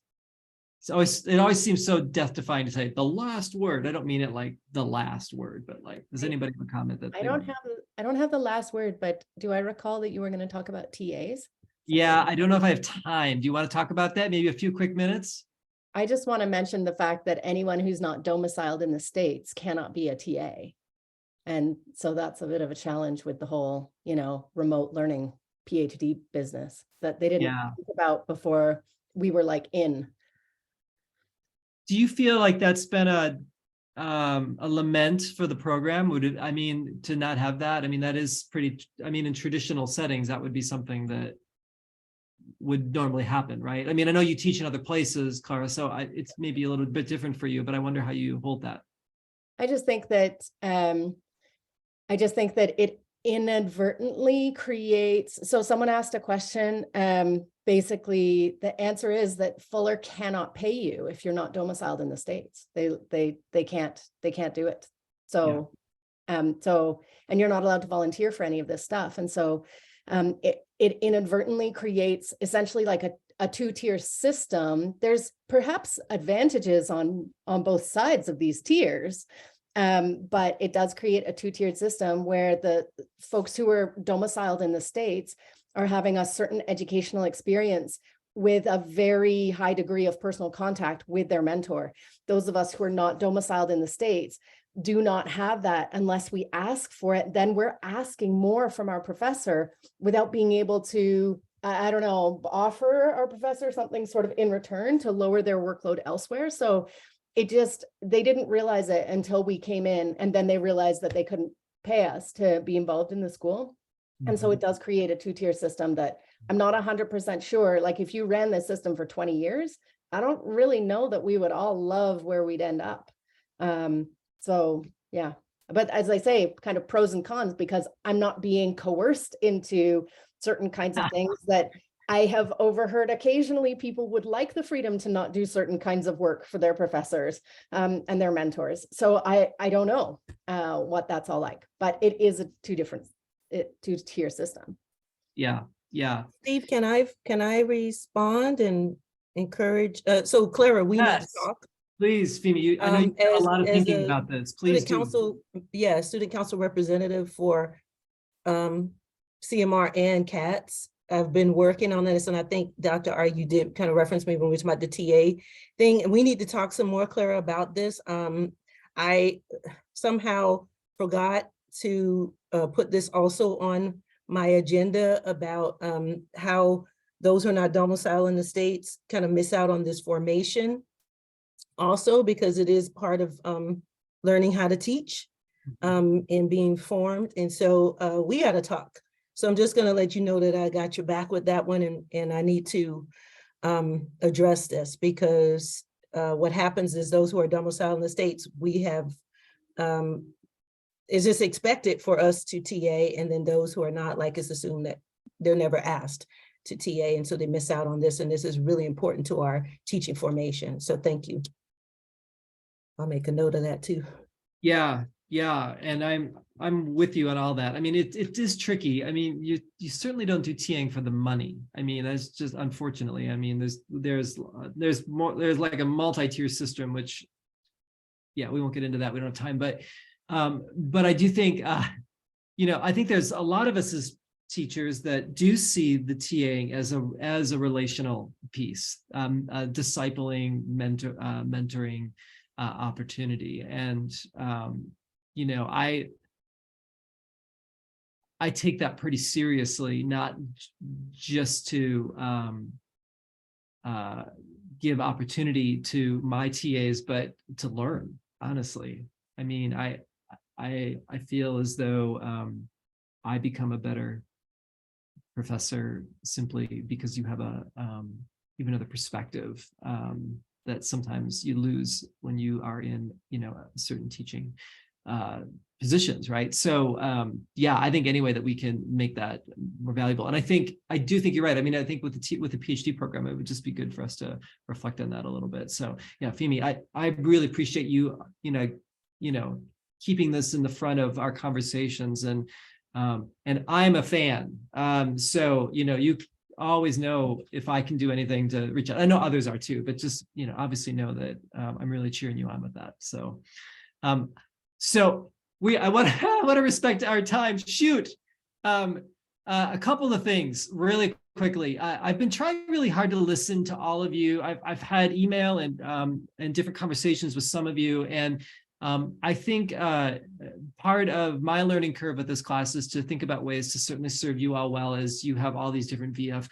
It always seems so death-defying to say the last word. I don't mean it like the last word, but like, does anybody have a comment that I don't have the last word, but do I recall that you were going to talk about TAs? Yeah, I don't know if I have time. Do you want to talk about that? Maybe a few quick minutes? I just want to mention the fact that anyone who's not domiciled in the States cannot be a TA. And so that's a bit of a challenge with the whole, you know, remote learning PhD business that they didn't think about before we were like in. Do you feel like that's been a lament for the program? Would it, I mean, to not have that? I mean, that is pretty, I mean, in traditional settings, that would be something that would normally happen, right? I mean, I know you teach in other places, Clara, so it's maybe a little bit different for you, but I wonder how you hold that. I just think that it inadvertently creates, so someone asked a question, basically the answer is that Fuller cannot pay you if you're not domiciled in the States. They can't do it. So and you're not allowed to volunteer for any of this stuff. And so it inadvertently creates essentially like a two-tier system. There's perhaps advantages on both sides of these tiers, but it does create a two-tiered system where the folks who are domiciled in the States are having a certain educational experience with a very high degree of personal contact with their mentor. Those of us who are not domiciled in the States do not have that unless we ask for it. Then we're asking more from our professor without being able to I don't know, offer our professor something sort of in return to lower their workload elsewhere. So they didn't realize it until we came in, and then they realized that they couldn't pay us to be involved in the school. And so it does create a two-tier system that I'm not 100% sure. Like if you ran this system for 20 years, I don't really know that we would all love where we'd end up. So yeah, but as I say, kind of pros and cons, because I'm not being coerced into certain kinds of things that I have overheard occasionally. People would like the freedom to not do certain kinds of work for their professors and their mentors. So I don't know what that's all like, but it is a two-tier system. Yeah. Steve, can I respond and encourage? So Clara, we need to Yes. talk. Please, Femi, I know you've done a lot of thinking about this. Please do. Student council representative for CMR and CATS. I've been working on this, and I think Dr. R, you did kind of reference me when we were talking about the TA thing. And we need to talk some more, Clara, about this. I somehow forgot to put this also on my agenda about how those who are not domiciled in the States kind of miss out on this formation also, because it is part of learning how to teach and being formed. And so we got to talk. So I'm just going to let you know that I got your back with that one, and I need to address this, because what happens is those who are domiciled in the States, we have, it's just expected for us to TA, and then those who are not, like, it's assumed that they're never asked to TA, and so they miss out on this, and this is really important to our teaching formation. So thank you. I'll make a note of that too. Yeah, and I'm with you on all that. I mean, it is tricky. I mean, you certainly don't do TAing for the money. I mean, that's just, unfortunately. I mean, there's like a multi-tier system, which, yeah, we won't get into that. We don't have time, but I do think, I think there's a lot of us as teachers that do see the TAing as a relational piece, discipling, mentoring opportunity. And, I take that pretty seriously, not just to give opportunity to my TAs, but to learn, honestly. I mean, I feel as though I become a better professor simply because you have even another perspective that sometimes you lose when you are in, certain teaching positions, right? So yeah, I think any way that we can make that more valuable. And I do think you're right. I mean, I think with the PhD program, it would just be good for us to reflect on that a little bit. So yeah, Femi, I really appreciate you, keeping this in the front of our conversations, and I'm a fan. So, you always know if I can do anything to reach out. I know others are too, but just, obviously know that I'm really cheering you on with that. So, I want to respect our time. Shoot. A couple of things really quickly. I've been trying really hard to listen to all of you. I've had email and different conversations with some of you, and I think part of my learning curve with this class is to think about ways to certainly serve you all well, as you have all these different VF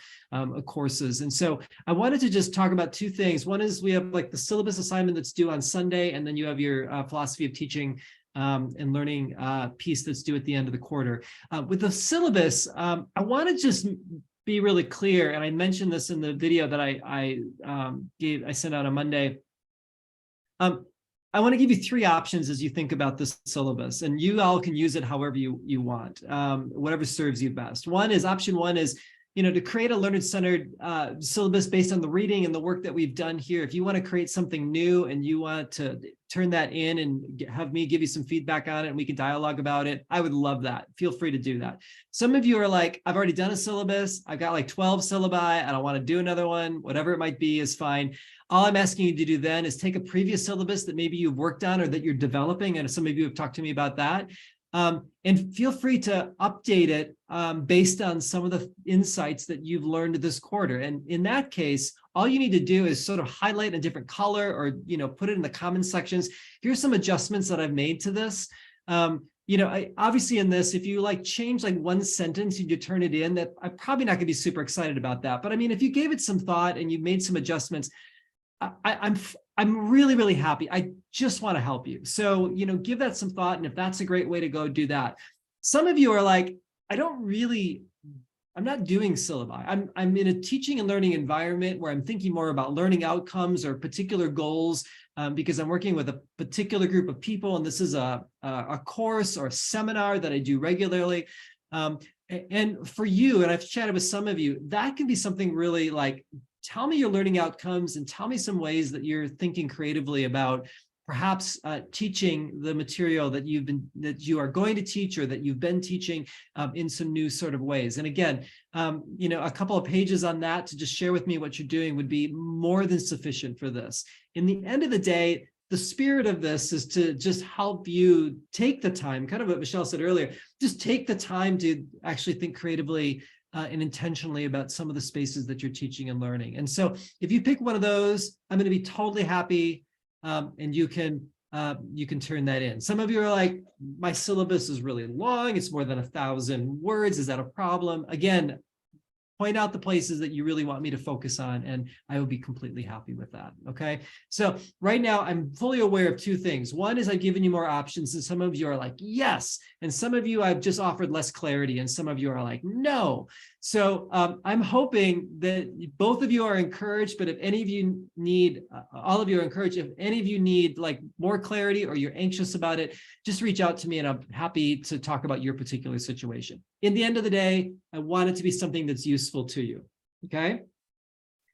courses. And so I wanted to just talk about two things. One is we have like the syllabus assignment that's due on Sunday, and then you have your philosophy of teaching and learning piece that's due at the end of the quarter. With the syllabus, I want to just be really clear, and I mentioned this in the video that I sent out on Monday. I want to give you three options as you think about this syllabus, and you all can use it however you want, whatever serves you best. Option one is, to create a learner-centered syllabus based on the reading and the work that we've done here. If you want to create something new and you want to turn that in and have me give you some feedback on it and we can dialogue about it, I would love that. Feel free to do that. Some of you are like, I've already done a syllabus. I've got like 12 syllabi. I don't want to do another one. Whatever it might be is fine. All I'm asking you to do then is take a previous syllabus that maybe you've worked on or that you're developing, and some of you have talked to me about that, and feel free to update it based on some of the insights that you've learned this quarter. And in that case, all you need to do is sort of highlight a different color or put it in the comment sections. Here's some adjustments that I've made to this. obviously in this, if you like change like one sentence and you turn it in, that I'm probably not gonna be super excited about that. But I mean, if you gave it some thought and you made some adjustments, I'm really, really happy. I just want to help you. So, give that some thought. And if that's a great way to go, do that. Some of you are like, I'm not doing syllabi. I'm in a teaching and learning environment where I'm thinking more about learning outcomes or particular goals because I'm working with a particular group of people. And this is a course or a seminar that I do regularly. And for you, and I've chatted with some of you, that can be something really like, tell me your learning outcomes and tell me some ways that you're thinking creatively about perhaps teaching the material that you are going to teach or that you've been teaching in some new sort of ways. And again, a couple of pages on that to just share with me what you're doing would be more than sufficient for this. In the end of the day, the spirit of this is to just help you take the time, kind of what Michelle said earlier, just take the time to actually think creatively and intentionally about some of the spaces that you're teaching and learning. And so if you pick one of those, I'm going to be totally happy. And you can turn that in. Some of you are like, my syllabus is really long. It's more than 1,000 words. Is that a problem? Again, point out the places that you really want me to focus on, and I will be completely happy with that, okay? So right now, I'm fully aware of two things. One is I've given you more options, and some of you are like, yes, and some of you I've just offered less clarity, and some of you are like, no. So I'm hoping that both of you are encouraged, but if any of you need, all of you are encouraged, if any of you need like more clarity or you're anxious about it, just reach out to me and I'm happy to talk about your particular situation. In the end of the day, I want it to be something that's useful to you, okay?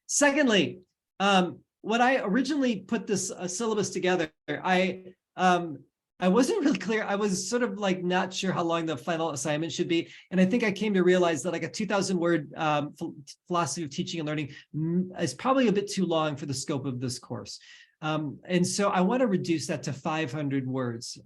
Secondly, when I originally put this syllabus together, I wasn't really clear. I was sort of like not sure how long the final assignment should be. And I think I came to realize that like a 2,000 word philosophy of teaching and learning is probably a bit too long for the scope of this course. And so I want to reduce that to 500 words.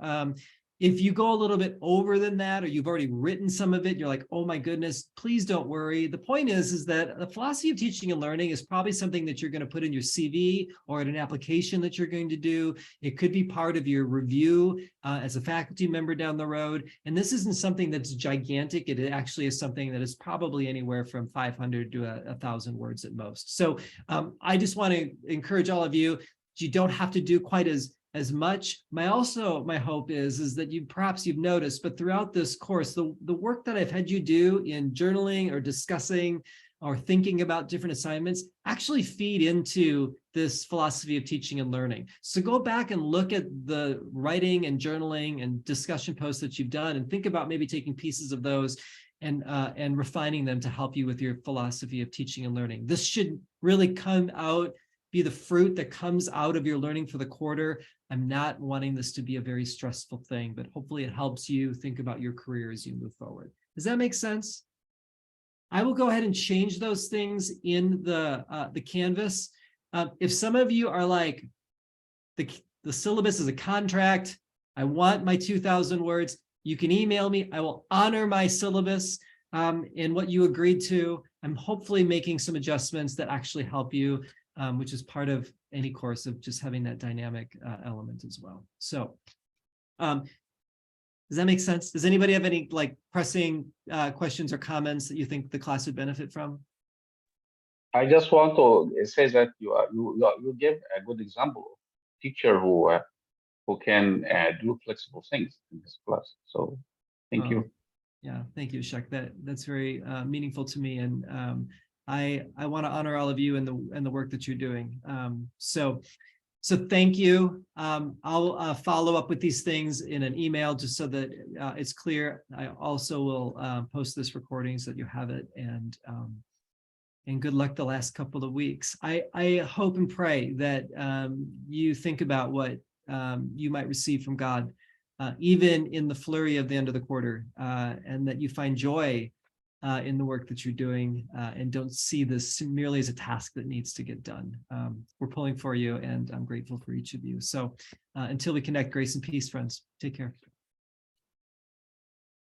If you go a little bit over than that, or you've already written some of it, you're like, oh my goodness, please don't worry. The point is that the philosophy of teaching and learning is probably something that you're going to put in your CV or in an application that you're going to do. It could be part of your review as a faculty member down the road. And this isn't something that's gigantic. It actually is something that is probably anywhere from 500 to 1,000 words at most. So I just want to encourage all of you, you don't have to do quite as much. My hope is that you've noticed, but throughout this course, the work that I've had you do in journaling or discussing or thinking about different assignments actually feed into this philosophy of teaching and learning. So go back and look at the writing and journaling and discussion posts that you've done and think about maybe taking pieces of those and refining them to help you with your philosophy of teaching and learning. This should really be the fruit that comes out of your learning for the quarter. I'm not wanting this to be a very stressful thing, but hopefully it helps you think about your career as you move forward. Does that make sense? I will go ahead and change those things in the Canvas. If some of you are like, the syllabus is a contract, I want my 2,000 words, you can email me. I will honor my syllabus and what you agreed to. I'm hopefully making some adjustments that actually help you, which is part of any course of just having that dynamic element as well. So does that make sense? Does anybody have any like pressing questions or comments that you think the class would benefit from? I just want to say that you give a good example of teacher who can do flexible things in this class. So thank you. Yeah, thank you, Shek. That's very meaningful to me, and I want to honor all of you and the work that you're doing. So thank you. I'll follow up with these things in an email just so that it's clear. I also will post this recording so that you have it, and good luck the last couple of weeks. I hope and pray that you think about what you might receive from God, even in the flurry of the end of the quarter, and that you find joy in the work that you're doing and don't see this merely as a task that needs to get done. We're pulling for you, and I'm grateful for each of you. So until we connect, grace and peace, friends. Take care.